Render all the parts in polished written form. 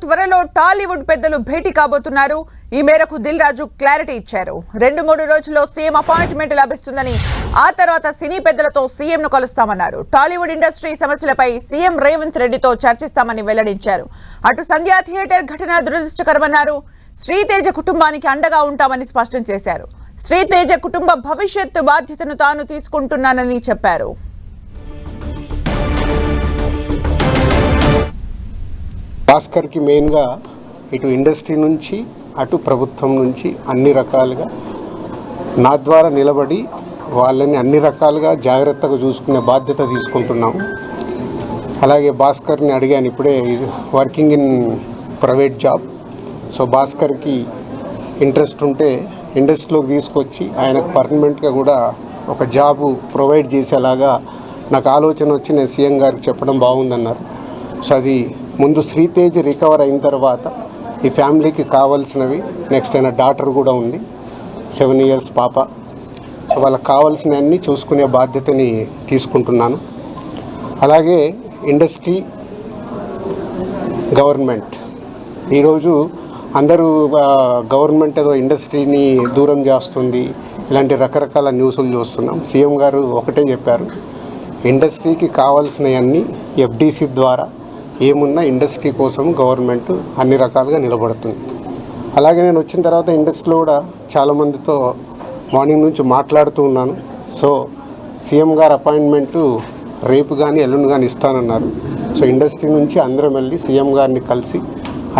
త్వరలో టాలీవుడ్ పెద్దలు భేటీ కాబోతున్నారు. ఈ మేరకు దిల్ రాజు క్లారిటీ ఇచ్చారు. 2-3 రోజుల్లో సీఎం అపాయింట్మెంట్ లభిస్తుందని, ఆ తర్వాత సినీ పెద్దలతో సీఎం ను కలుస్తామన్నారు. టాలీవుడ్ ఇండస్ట్రీ సమస్యలపై సీఎం రేవంత్ రెడ్డితో చర్చిస్తామని వెల్లడించారు. అటు సంధ్యా థియేటర్ ఘటన దురదృష్టకరమన్నారు. శ్రీతేజ కుటుంబానికి అండగా ఉంటామని స్పష్టం చేశారు. శ్రీతేజ కుటుంబ భవిష్యత్తు బాధ్యతను తాను తీసుకుంటున్నానని చెప్పారు. భాస్కర్కి మెయిన్గా ఇటు ఇండస్ట్రీ నుంచి అటు ప్రభుత్వం నుంచి అన్ని రకాలుగా నా ద్వారా నిలబడి వాళ్ళని అన్ని రకాలుగా జాగ్రత్తగా చూసుకునే బాధ్యత తీసుకుంటున్నాము. అలాగే భాస్కర్ని అడిగాను, ఇప్పుడే working in private job. So భాస్కర్కి ఇంట్రెస్ట్ ఉంటే ఇండస్ట్రీలోకి తీసుకొచ్చి ఆయనకు పర్మనెంట్గా కూడా ఒక జాబు ప్రొవైడ్ చేసేలాగా నాకు ఆలోచన వచ్చి నేను సీఎం గారికి చెప్పడం బాగుందన్నారు. సో అది ముందు శ్రీతేజ్ రికవర్ అయిన తర్వాత ఈ ఫ్యామిలీకి కావాల్సినవి, నెక్స్ట్ అయిన డాటర్ కూడా ఉంది, 7 years పాప. సో వాళ్ళకి కావాల్సినవన్నీ చూసుకునే బాధ్యతని తీసుకుంటున్నాను. అలాగే ఇండస్ట్రీ, గవర్నమెంట్, ఈరోజు అందరూ గవర్నమెంట్ ఏదో ఇండస్ట్రీని దూరం చేస్తుంది, ఇలాంటి రకరకాల న్యూస్లు చూస్తున్నాం. సీఎం గారు ఒకటే చెప్పారు, ఇండస్ట్రీకి కావాల్సినవన్నీ ఎఫ్డీసీ ద్వారా ఏమున్నా ఇండస్ట్రీ కోసం గవర్నమెంట్ అన్ని రకాలుగా నిలబడుతుంది. అలాగే నేను వచ్చిన తర్వాత ఇండస్ట్రీలో కూడా చాలామందితో మార్నింగ్ నుంచి మాట్లాడుతూ ఉన్నాను. సో సీఎం గారు అపాయింట్మెంటు రేపు కానీ ఎల్లుండి కానీ ఇస్తానన్నారు. సో ఇండస్ట్రీ నుంచి అందరం వెళ్ళి సీఎం గారిని కలిసి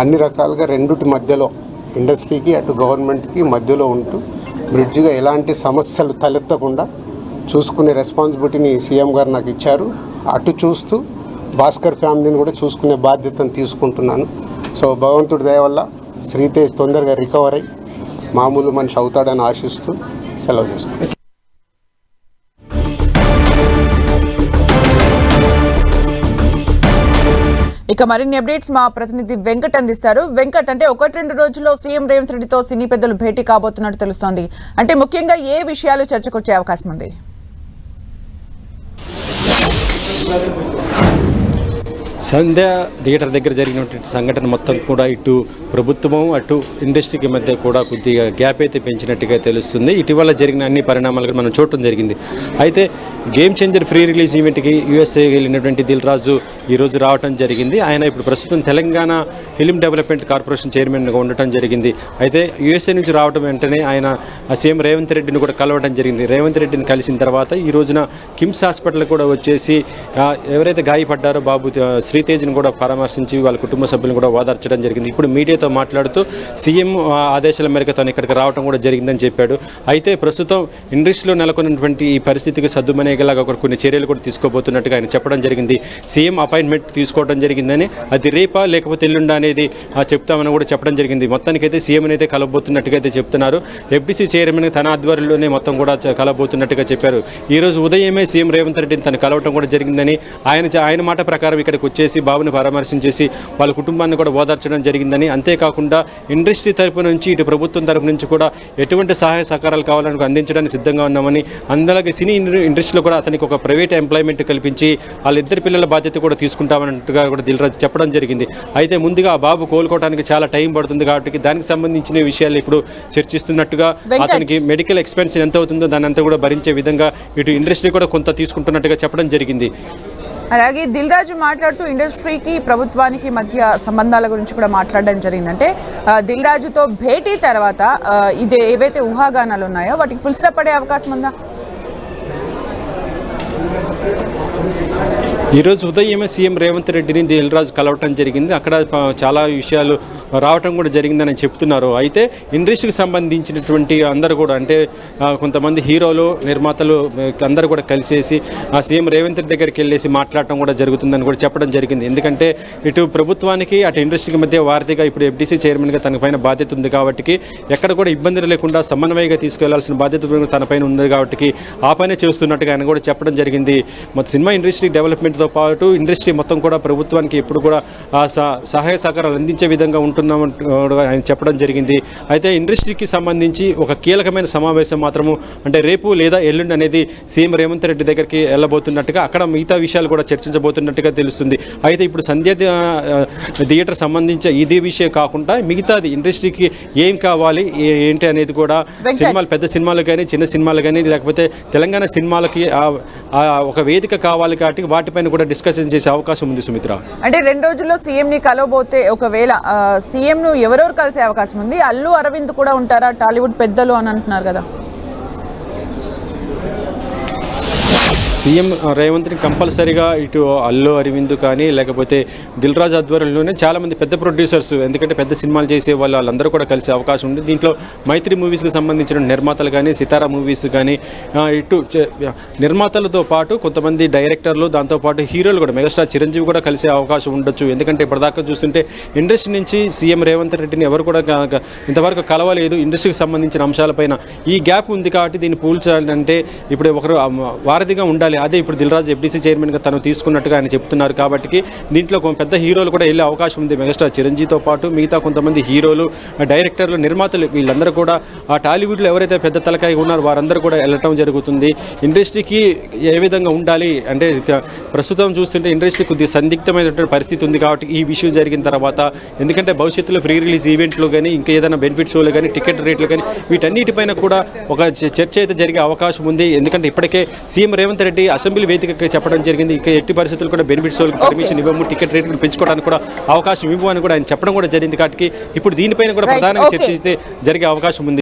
అన్ని రకాలుగా రెండుటి మధ్యలో, ఇండస్ట్రీకి అటు గవర్నమెంట్కి మధ్యలో ఉంటూ బ్రిడ్జిగా ఎలాంటి సమస్యలు తలెత్తకుండా చూసుకునే రెస్పాన్సిబిలిటీని సీఎం గారు నాకు ఇచ్చారు. అటు చూస్తూ భాస్కర్ ఫ్యామిలీని కూడా చూసుకునే బాధ్యతను తీసుకుంటున్నాను. సో భగవంతుడి దయ వల్ల శ్రీతేజ్ తొందరగా రికవర్ అయ్యి మామూలు మనిషి అవుతాడని ఆశిస్తూ సెలవు చేసుకుంటాను. ఇక మరిన్ని అప్డేట్స్ మా ప్రతినిధి వెంకట్ అందిస్తారు. వెంకట్, అంటే 1-2 రోజుల్లో సీఎం రేవంత్ రెడ్డితో సినీ పెద్దలు భేటీ కాబోతున్నట్టు తెలుస్తోంది. అంటే ముఖ్యంగా ఏ విషయాలు చర్చకొచ్చే అవకాశం ఉంది? సంధ్యా థియేటర్ దగ్గర జరిగినటువంటి సంఘటన మొత్తం కూడా ఇటు ప్రభుత్వం అటు ఇండస్ట్రీకి మధ్య కూడా కొద్దిగా గ్యాప్ అయితే పెంచినట్టుగా తెలుస్తుంది. ఇటీవల జరిగిన అన్ని పరిణామాలు మనం చూడటం జరిగింది. అయితే గేమ్ చేంజర్ ఫ్రీ రిలీజ్ ఈవెంట్కి యూఎస్ఏ వెళ్ళినటువంటి దిల్ రాజు ఈరోజు రావడం జరిగింది. ఆయన ఇప్పుడు ప్రస్తుతం తెలంగాణ ఫిలిం డెవలప్మెంట్ కార్పొరేషన్ చైర్మన్గా ఉండటం జరిగింది. అయితే యూఎస్ఏ నుంచి రావడం వెంటనే ఆయన సీఎం రేవంత్ రెడ్డిని కూడా కలవడం జరిగింది. రేవంత్ రెడ్డిని కలిసిన తర్వాత ఈ రోజున కిమ్స్ హాస్పిటల్ కూడా వచ్చేసి ఎవరైతే గాయపడ్డారో బాబు శ్రీతేజ్ని కూడా పరామర్శించి వాళ్ళ కుటుంబ సభ్యులను కూడా ఓదార్చడం జరిగింది. ఇప్పుడు మీడియాతో మాట్లాడుతూ సీఎం ఆదేశాల మేరకు తను ఇక్కడికి రావడం కూడా జరిగిందని చెప్పాడు. అయితే ప్రస్తుతం ఇండస్ట్రీలో నెలకొన్నటువంటి ఈ పరిస్థితికి సద్దుమనేగలాగా కొన్ని చర్యలు కూడా తీసుకోబోతున్నట్టుగా ఆయన చెప్పడం జరిగింది. సీఎం అపాయింట్మెంట్ తీసుకోవడం జరిగిందని, అది రేపా లేకపోతే ఎల్లుండా అనేది చెప్తామని కూడా చెప్పడం జరిగింది. మొత్తానికైతే సీఎంని అయితే కలవబోతున్నట్టుగా అయితే చెప్తున్నారు. ఎఫ్డీసీ చైర్మన్ తన ఆధ్వర్యంలోనే మొత్తం కూడా కలవబోతున్నట్టుగా చెప్పారు. ఈ రోజు ఉదయమే సీఎం రేవంత్ రెడ్డిని తను కలవడం కూడా జరిగిందని, ఆయన మాట ప్రకారం ఇక్కడికి వచ్చేసి బాబుని పరామర్శించేసి వాళ్ళ కుటుంబాన్ని కూడా ఓదార్చడం జరిగిందని, అంతేకాకుండా ఇండస్ట్రీ తరపు నుంచి ఇటు ప్రభుత్వం తరపు నుంచి కూడా ఎటువంటి సహాయ సహకారాలు కావాలని అందించడానికి సిద్ధంగా ఉన్నామని, అందులోకి సినీ ఇండస్ట్రీలో కూడా అతనికి ఒక ప్రైవేట్ ఎంప్లాయ్మెంట్ కల్పించి వాళ్ళిద్దరి పిల్లల బాధ్యత కూడా తీసుకుంటామన్నట్టుగా కూడా దిల్ రాజు చెప్పడం జరిగింది. అయితే ముందుగా ఆ బాబు కోలుకోవడానికి చాలా టైం పడుతుంది కాబట్టి దానికి సంబంధించిన విషయాలు ఇప్పుడు చర్చిస్తున్నట్టుగా, అతనికి మెడికల్ ఎక్స్పెన్స్ ఎంత అవుతుందో దాన్ని అంతా కూడా భరించే విధంగా ఇటు ఇండస్ట్రీ కూడా కొంత తీసుకుంటున్నట్టుగా చెప్పడం జరిగింది. అలాగే దిల్ రాజు మాట్లాడుతూ ఇండస్ట్రీకి ప్రభుత్వానికి మధ్య సంబంధాల గురించి కూడా మాట్లాడడం జరిగిందంటే దిల్ రాజుతో భేటీ తర్వాత ఇది ఏవైతే ఊహాగానాలు ఉన్నాయో వాటికి ఫుల్ స్టాప్ పడే అవకాశం ఉందా? ఈరోజు ఉదయమే సీఎం రేవంత్ రెడ్డిని దిల్ రాజు కలవటం జరిగింది. అక్కడ చాలా విషయాలు రావటం కూడా జరిగిందని చెప్తున్నారు. అయితే ఇండస్ట్రీకి సంబంధించినటువంటి అందరూ కూడా, అంటే కొంతమంది హీరోలు, నిర్మాతలు అందరూ కూడా కలిసేసి సీఎం రేవంత్ రెడ్డి దగ్గరికి వెళ్ళేసి మాట్లాడటం కూడా జరుగుతుందని కూడా చెప్పడం జరిగింది. ఎందుకంటే ఇటు ప్రభుత్వానికి అటు ఇండస్ట్రీకి మధ్య వారధిగా ఇప్పుడు ఎఫ్డీసీ చైర్మన్గా తనపైన బాధ్యత ఉంది కాబట్టి ఎక్కడ కూడా ఇబ్బందులు లేకుండా సమన్వయంగా తీసుకెళ్లాల్సిన బాధ్యత తనపైన ఉంది కాబట్టి ఆ పనే చేస్తున్నట్టుగా ఆయన కూడా చెప్పడం జరిగింది. మొత్తం సినిమా ఇండస్ట్రీ డెవలప్మెంట్తో పాటు ఇండస్ట్రీ మొత్తం కూడా ప్రభుత్వానికి ఎప్పుడు కూడా సహాయ సహకారాలు అందించే విధంగా ఉంటుంది అనుకుంటున్నాం ఆయన చెప్పడం జరిగింది. అయితే ఇండస్ట్రీకి సంబంధించి ఒక కీలకమైన సమావేశం మాత్రము అంటే రేపు లేదా ఎల్లుండి అనేది సీఎం రేవంత్ రెడ్డి దగ్గరికి వెళ్ళబోతున్నట్టుగా, అక్కడ మిగతా విషయాలు కూడా చర్చించబోతున్నట్టుగా తెలుస్తుంది. అయితే ఇప్పుడు సంధ్య థియేటర్ సంబంధించి ఇదే విషయం కాకుండా మిగతాది ఇండస్ట్రీకి ఏం కావాలి ఏంటి అనేది కూడా సినిమాలు, పెద్ద సినిమాలు కానీ చిన్న సినిమాలు కానీ లేకపోతే తెలంగాణ సినిమాలకి ఒక వేదిక కావాలి కాబట్టి వాటిపైన కూడా డిస్కషన్ చేసే అవకాశం ఉంది. సుమిత్ర, అంటే 2 రోజుల్లో సీఎంని కలవబోతే ఒకవేళ సీఎంను ఎవరెవరు కలిసే అవకాశం ఉంది? అల్లు అరవింద్ కూడా ఉంటారా? టాలీవుడ్ పెద్దలు అని అంటున్నారు కదా. సీఎం రేవంత్ని కంపల్సరీగా ఇటు అల్లు అరవింద్ కానీ లేకపోతే దిల్ రాజు ఆధ్వర్యంలోనే చాలామంది పెద్ద ప్రొడ్యూసర్స్, ఎందుకంటే పెద్ద సినిమాలు చేసే వాళ్ళందరూ కూడా కలిసే అవకాశం ఉంది. దీంట్లో మైత్రి మూవీస్కి సంబంధించిన నిర్మాతలు కానీ, సితారా మూవీస్ కానీ, ఇటు నిర్మాతలతో పాటు కొంతమంది డైరెక్టర్లు, దాంతోపాటు హీరోలు కూడా మెగాస్టార్ చిరంజీవి కూడా కలిసే అవకాశం ఉండొచ్చు. ఎందుకంటే ఇప్పటిదాకా చూస్తుంటే ఇండస్ట్రీ నుంచి సీఎం రేవంత్ రెడ్డిని ఎవరు కూడా ఇంతవరకు కలవలేదు. ఇండస్ట్రీకి సంబంధించిన అంశాలపైన ఈ గ్యాప్ ఉంది కాబట్టి దీన్ని పూల్చాలంటే ఇప్పుడు ఒకరు వారధిగా ఉండాలి. అదే ఇప్పుడు దిల్ రాజు ఎఫ్డీసీ చైర్మన్గా తను తీసుకున్నట్టుగా ఆయన చెప్తున్నారు. కాబట్టి దీంట్లో పెద్ద హీరోలు కూడా వెళ్ళే అవకాశం ఉంది. మెగాస్టార్ చిరంజీవితో పాటు మిగతా కొంతమంది హీరోలు, డైరెక్టర్లు, నిర్మాతలు వీళ్ళందరూ కూడా ఆ టాలీవుడ్లో ఎవరైతే పెద్ద తలకాయ ఉన్నారో వారందరూ కూడా వెళ్ళటం జరుగుతుంది. ఇండస్ట్రీకి ఏ విధంగా ఉండాలి అంటే ప్రస్తుతం చూస్తుంటే ఇండస్ట్రీ కొద్దిగా సందిగ్ధమైనటువంటి పరిస్థితి ఉంది. కాబట్టి ఈ విషయం జరిగిన తర్వాత, ఎందుకంటే భవిష్యత్తులో ఫ్రీ రిలీజ్ ఈవెంట్లు కానీ, ఇంకా ఏదైనా బెనిఫిట్ షోలు కానీ, టికెట్ రేట్లు కానీ, వీటన్నిటిపైన కూడా ఒక చర్చ అయితే జరిగే అవకాశం ఉంది. ఎందుకంటే ఇప్పటికే సీఎం రేవంత్ రెడ్డి అసెంబ్లీ వేదికగా చెప్పడం జరిగింది, ఇక ఎట్టి పరిస్థితులు కూడా బెనిఫిట్ షోలకు పర్మిషన్ ఇవ్వము, టికెట్ రేట్లు పెంచుకోవడానికి కూడా అవకాశం ఇవ్వమని కూడా ఆయన చెప్పడం కూడా జరిగింది. కాబట్టి ఇప్పుడు దీనిపైన కూడా ప్రధానంగా చర్చ అయితే జరిగే అవకాశం ఉంది.